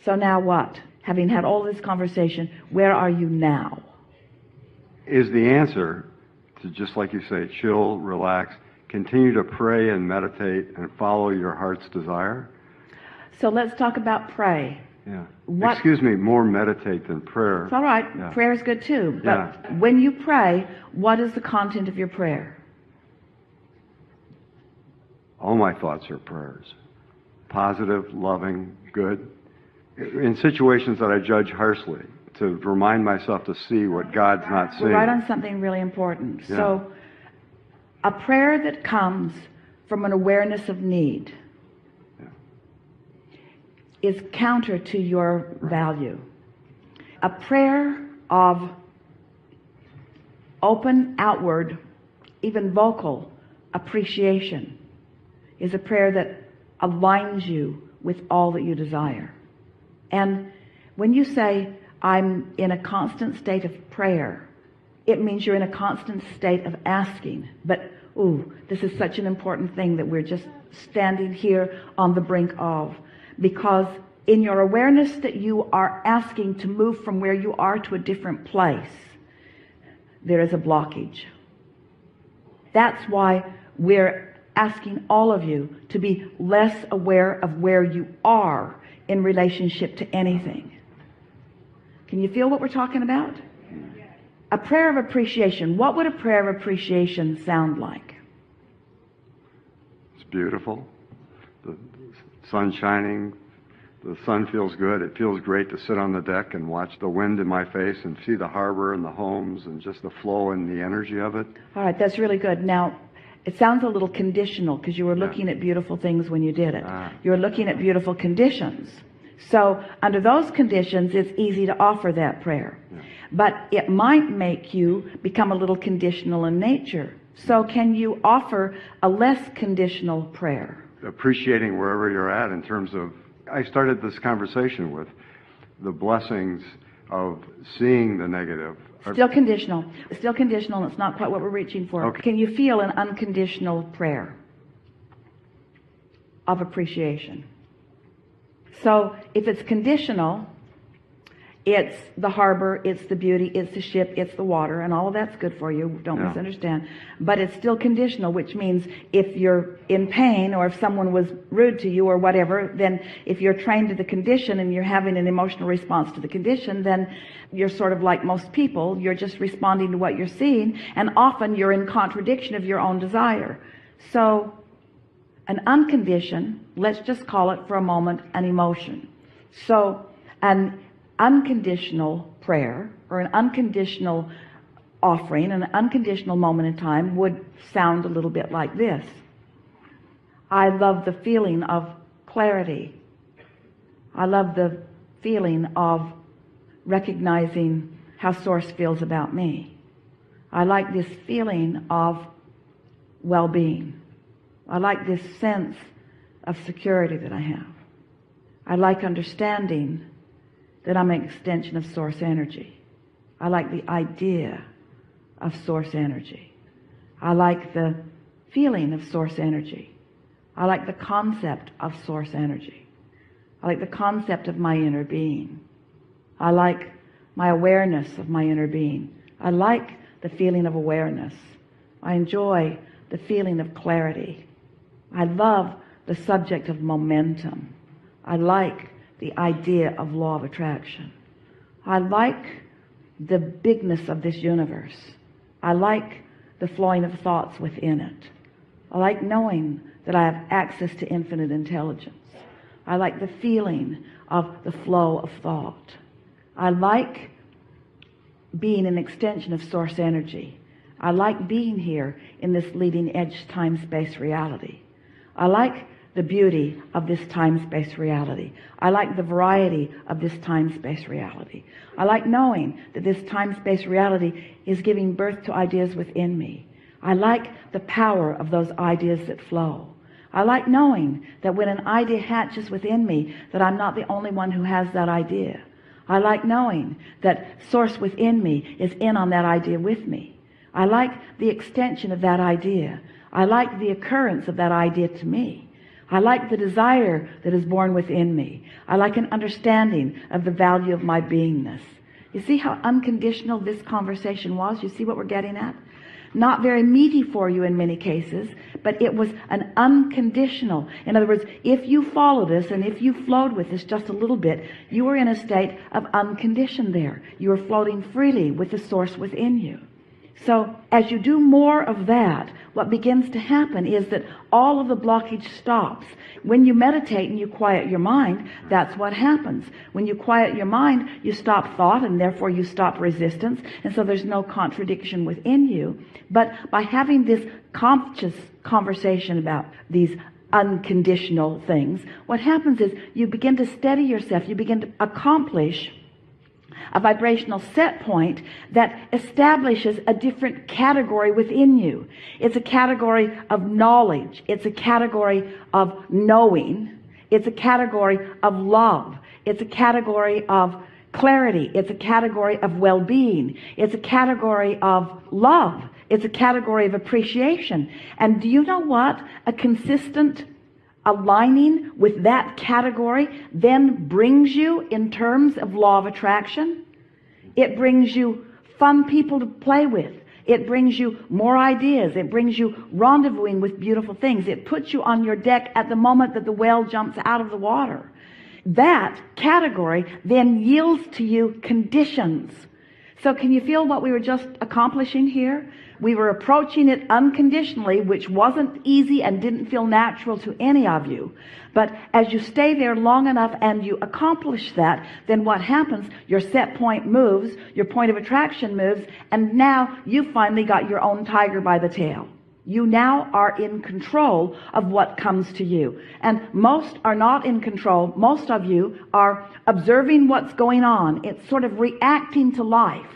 So now what? Having had all this conversation, where are you now? Is the answer to, just like you say, chill, relax, continue to pray and meditate and follow your heart's desire? So let's talk about pray. Yeah. What? Excuse me, more meditate than prayer. It's all right. Yeah. Prayer is good too. But Yeah. when you pray, what is the content of your prayer? All my thoughts are prayers. Positive, loving, good. In situations that I judge harshly, to remind myself to see what God's not seeing. We're right on something really important. Yeah. So a prayer that comes from an awareness of need is counter to your value. A prayer of open, outward, even vocal appreciation is a prayer that aligns you with all that you desire. And when you say, I'm in a constant state of prayer, it means you're in a constant state of asking. But, this is such an important thing that we're just standing here on the brink of. Because in your awareness that you are asking to move from where you are to a different place, there is a blockage. That's why we're asking all of you to be less aware of where you are in relationship to anything. Can you feel what we're talking about? A prayer of appreciation. What would a prayer of appreciation sound like? It's beautiful. The sun's shining. The sun feels good. It feels great to sit on the deck and watch the wind in my face and see the harbor and the homes and just the flow and the energy of it. All right, that's really good. Now, it sounds a little conditional because you were looking at beautiful things when you did it. You were looking at beautiful conditions. So under those conditions, it's easy to offer that prayer. But it might make you become a little conditional in nature. So can you offer a less conditional prayer? Appreciating wherever you're at in terms of, I started this conversation with the blessings of seeing the negative. Still conditional. Still conditional, and it's not quite what we're reaching for. Okay. Can you feel an unconditional prayer of appreciation? So if it's conditional, it's the harbor, it's the beauty, it's the ship, it's the water, and all of that's good for you. Don't misunderstand. But it's still conditional, which means if you're in pain or if someone was rude to you or whatever, then if you're trained to the condition and you're having an emotional response to the condition, then you're sort of like most people. You're just responding to what you're seeing, and often you're in contradiction of your own desire. So an unconditioned, let's just call it for a moment an emotion. So an unconditional prayer or an unconditional offering, an unconditional moment in time would sound a little bit like this. I love the feeling of clarity. I love the feeling of recognizing how Source feels about me. I like this feeling of well-being. I like this sense of security that I have. I like understanding that I'm an extension of Source energy. I like the idea of Source energy. I like the feeling of Source energy. I like the concept of Source energy. I like the concept of my inner being. I like my awareness of my inner being. I like the feeling of awareness. I enjoy the feeling of clarity. I love the subject of momentum. I like the idea of law of attraction. I like the bigness of this universe. I like the flowing of thoughts within it. I like knowing that I have access to infinite intelligence. I like the feeling of the flow of thought. I like being an extension of Source energy. I like being here in this leading edge time-space reality. I like the beauty of this time-space reality. I like the variety of this time-space reality. I like knowing that this time-space reality is giving birth to ideas within me. I like the power of those ideas that flow. I like knowing that when an idea hatches within me, that I'm not the only one who has that idea. I like knowing that Source within me is in on that idea with me. I like the extension of that idea. I like the occurrence of that idea to me. I like the desire that is born within me. I like an understanding of the value of my beingness. You see how unconditional this conversation was? You see what we're getting at? Not very meaty for you in many cases, but it was an unconditional. In other words, if you follow this and if you flowed with this just a little bit, you were in a state of unconditioned there. You were floating freely with the source within you. So as you do more of that, what begins to happen is that all of the blockage stops. When you meditate and you quiet your mind, that's what happens. When you quiet your mind, you stop thought, and therefore you stop resistance, and so there's no contradiction within you. But by having this conscious conversation about these unconditional things, what happens is you begin to steady yourself. You begin to accomplish a vibrational set point that establishes a different category within you. It's a category of knowledge. It's a category of knowing. It's a category of love. It's a category of clarity. It's a category of well-being. It's a category of love. It's a category of appreciation. And do you know what? A consistent aligning with that category then brings you in terms of law of attraction. It brings you fun people to play with. It brings you more ideas. It brings you rendezvousing with beautiful things. It puts you on your deck at the moment that the whale jumps out of the water. That category then yields to you conditions. So can you feel what we were just accomplishing here? We were approaching it unconditionally, which wasn't easy and didn't feel natural to any of you. But as you stay there long enough and you accomplish that, then what happens? Your set point moves, your point of attraction moves, and now you finally got your own tiger by the tail. You now are in control of what comes to you. And most are not in control. Most of you are observing what's going on. It's sort of reacting to life.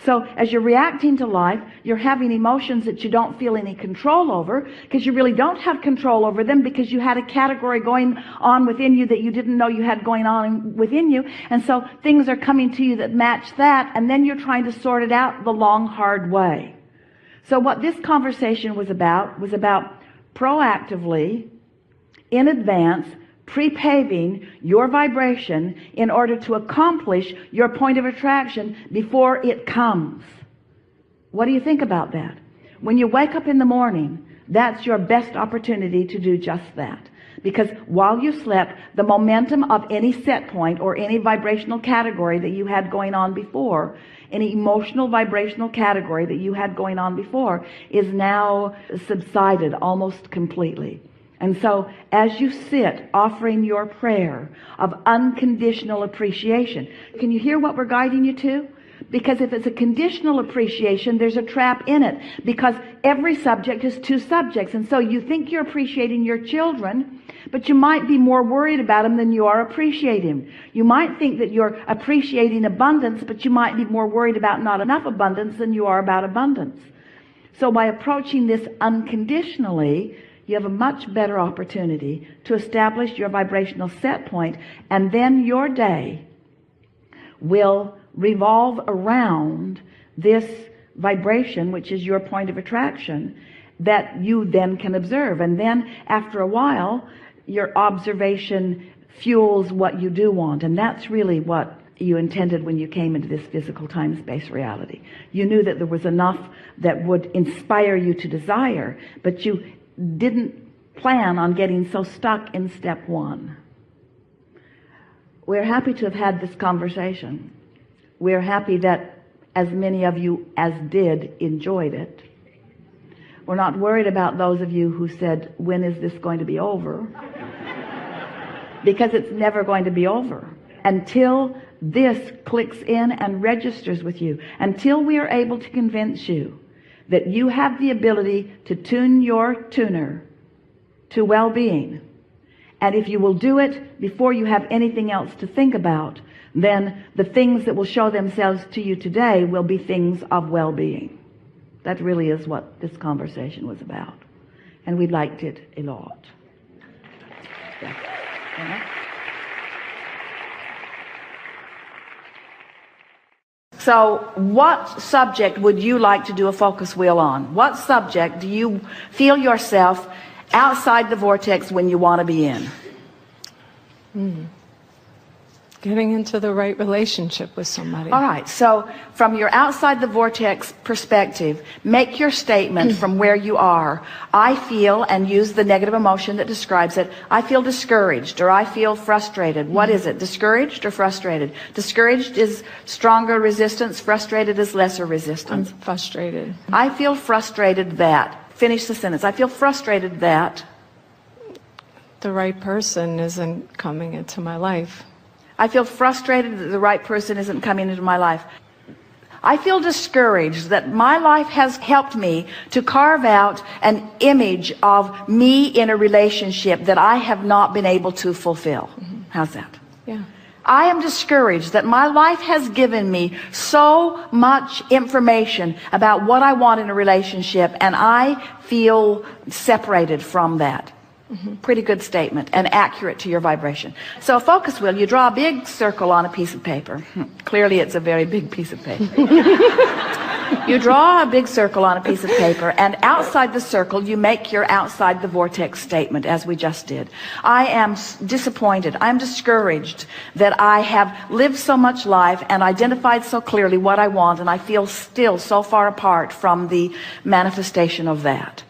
So as you're reacting to life, you're having emotions that you don't feel any control over, because you really don't have control over them, because you had a category going on within you that you didn't know you had going on within you. And so things are coming to you that match that, and then you're trying to sort it out the long, hard way. So what this conversation was about proactively, in advance, pre-paving your vibration in order to accomplish your point of attraction before it comes. What do you think about that? When you wake up in the morning, that's your best opportunity to do just that. Because while you slept, the momentum of any set point or any vibrational category that you had going on before, any emotional vibrational category that you had going on before, is now subsided almost completely. And so as you sit offering your prayer of unconditional appreciation, can you hear what we're guiding you to? Because if it's a conditional appreciation, there's a trap in it, because every subject has two subjects. And so you think you're appreciating your children, but you might be more worried about them than you are appreciating them. You might think that you're appreciating abundance, but you might be more worried about not enough abundance than you are about abundance. So by approaching this unconditionally, you have a much better opportunity to establish your vibrational set point, and then your day will revolve around this vibration, which is your point of attraction, that you then can observe. And then after a while, your observation fuels what you do want, and that's really what you intended when you came into this physical time-space reality. You knew that there was enough that would inspire you to desire, but you didn't plan on getting so stuck in step one. We're happy to have had this conversation. We're happy that as many of you as did enjoyed it. We're not worried about those of you who said, when is this going to be over? Because it's never going to be over until this clicks in and registers with you, until we are able to convince you that you have the ability to tune your tuner to well-being. And if you will do it before you have anything else to think about, then the things that will show themselves to you today will be things of well-being. That really is what this conversation was about. And we liked it a lot. Yeah. Uh-huh. So what subject would you like to do a focus wheel on? What subject do you feel yourself outside the vortex when you want to be in? Getting into the right relationship with somebody. All right, so from your outside the vortex perspective, make your statement from where you are. I feel, and use the negative emotion that describes it, I feel discouraged, or I feel frustrated. What is it, discouraged or frustrated? Discouraged is stronger resistance, frustrated is lesser resistance. I'm frustrated. I feel frustrated that, finish the sentence, I feel frustrated that the right person isn't coming into my life. I feel frustrated that the right person isn't coming into my life. I feel discouraged that my life has helped me to carve out an image of me in a relationship that I have not been able to fulfill. How's that? Yeah. I am discouraged that my life has given me so much information about what I want in a relationship, and I feel separated from that. Pretty good statement and accurate to your vibration. So a focus wheel, you draw a big circle on a piece of paper. Clearly it's a very big piece of paper. You draw a big circle on a piece of paper, and outside the circle you make your outside the vortex statement, as we just did. I am disappointed, I'm discouraged that I have lived so much life and identified so clearly what I want, and I feel still so far apart from the manifestation of that.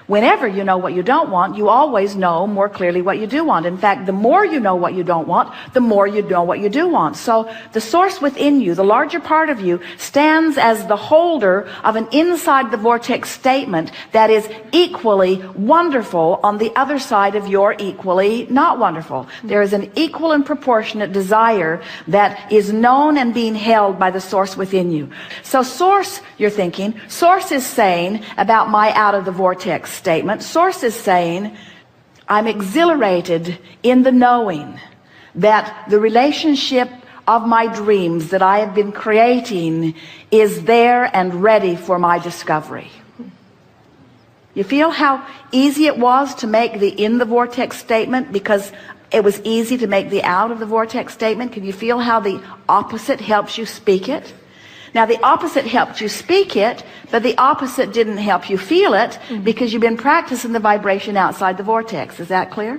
Whenever you know what you don't want, you always know more clearly what you do want. In fact, the more you know what you don't want, the more you know what you do want. So the source within you, the larger part of you, stands as the holder of an inside the vortex statement that is equally wonderful on the other side of your equally not wonderful. There is an equal and proportionate desire that is known and being held by the source within you. So source, you're thinking, source is saying about my out of the vortex statement, source is saying, I'm exhilarated in the knowing that the relationship of my dreams that I have been creating is there and ready for my discovery. You feel how easy it was to make the in the vortex statement because it was easy to make the out of the vortex statement? Can you feel how the opposite helps you speak it? Now, the opposite helped you speak it, but the opposite didn't help you feel it because you've been practicing the vibration outside the vortex. Is that clear?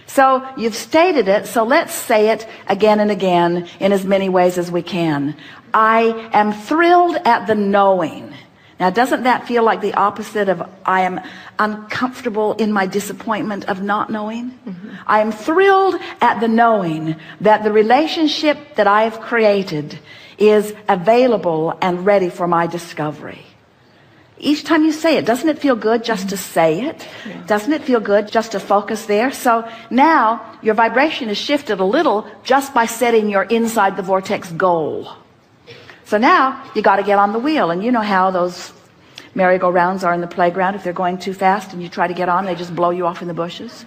So you've stated it, so let's say it again and again in as many ways as we can. I am thrilled at the knowing. Now, doesn't that feel like the opposite of I am uncomfortable in my disappointment of not knowing? I am thrilled at the knowing that the relationship that I have created is available and ready for my discovery. Each time you say it, doesn't it feel good just to say it? Yeah. Doesn't it feel good just to focus there? So now your vibration is shifted a little just by setting your inside the vortex goal. So now you got to get on the wheel, and you know how those merry-go-rounds are in the playground. If they're going too fast and you try to get on, they just blow you off in the bushes.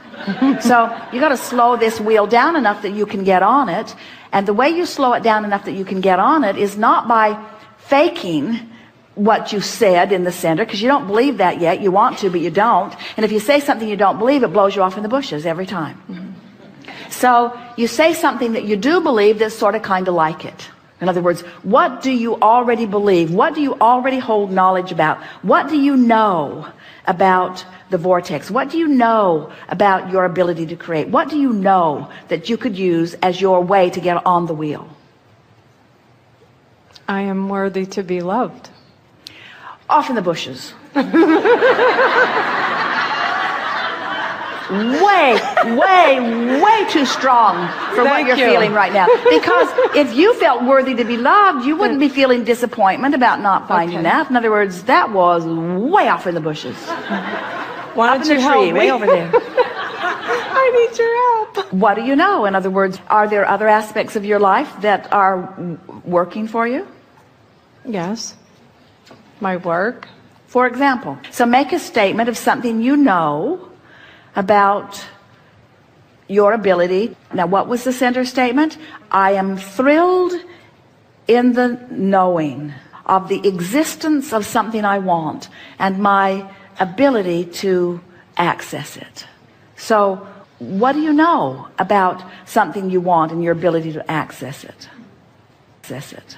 So you got to slow this wheel down enough that you can get on it. And the way you slow it down enough that you can get on it is not by faking what you said in the center, because you don't believe that yet. You want to, but you don't. And if you say something you don't believe, it blows you off in the bushes every time. So you say something that you do believe that's sort of kind of like it. In other words, what do you already believe? What do you already hold knowledge about? What do you know about the vortex? What do you know about your ability to create? What do you know that you could use as your way to get on the wheel? I am worthy to be loved. Off in the bushes. way too strong for what you're feeling right now. Because if you felt worthy to be loved, you wouldn't be feeling disappointment about not finding that. In other words, that was way off in the bushes. Why don't you help me? Way over there. I need your help. What do you know? In other words, are there other aspects of your life that are working for you? Yes. My work. For example. So make a statement of something you know about your ability. Now, what was the center statement? I am thrilled in the knowing of the existence of something I want and my ability to access it. So what do you know about something you want and your ability to access it? Access it.